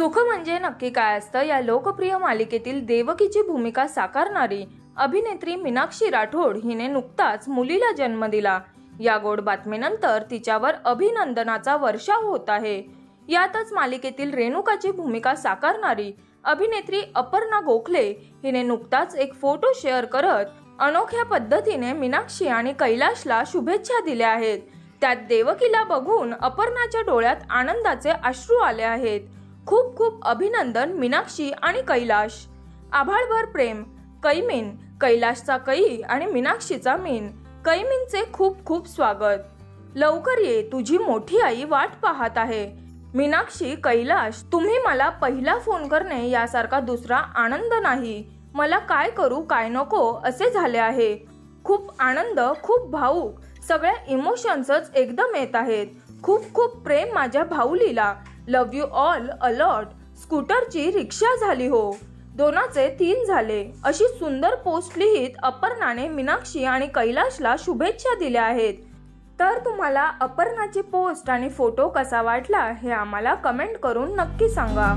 सुख म्हणजे नक्की काय असतं या लोकप्रिय मालिकेतील देवकीची भूमिका साकारणारी अभिनेत्री मीनाक्षी राठोड हिने नुकताच मुलीला जन्म दिला। या गोड बातमीनंतर तिच्यावर अभिनंदनाचा वर्षाव होत आहे। यातच मालिकेतील रेणुकाची भूमिका साकारणारी अभिनेत्री अपर्णा गोखले हिने नुकताच एक फोटो शेअर करत अनोख्या पद्धतीने मीनाक्षी आणि कैलाशला शुभेच्छा दिल्या आहेत। त्यात देवकीला बघून अपर्णाच्या डोळ्यात आनंदाचे अश्रू आले आहेत। खूप खूप अभिनंदन मीनाक्षी आणि कैलाश। आभाळभर प्रेम कैमीन, कैलाशचा कै आणि मीनाक्षीचा मीन। कैमीनचे खूप खूप स्वागत। लवकर ये, तुझी मोठी आई वाट पाहत आहे। मीनाक्षी, कैलाश, तुम्ही मला पहिला फोन करणे यासारखा दुसरा आनंद नाही। मला काय करू काय नको असे झाले आहे। खूप आनंद, खूप भावुक, सगळ्या इमोशन्सच एकदम येत आहेत। खूप खूप प्रेम माझ्या भाऊलीला। लव यू ऑल अलॉट। स्कूटरची रिक्षा झाली हो, दोनाचे 3 झाले। अशी सुंदर पोस्ट लिहित अपर्णाने मीनाक्षी आणि कैलाशला शुभेच्छा दिल्या आहेत। तर तुम्हाला अपर्णाची पोस्ट आणि फोटो कसा वाटला हे आम्हाला कमेंट करून नक्की सांगा।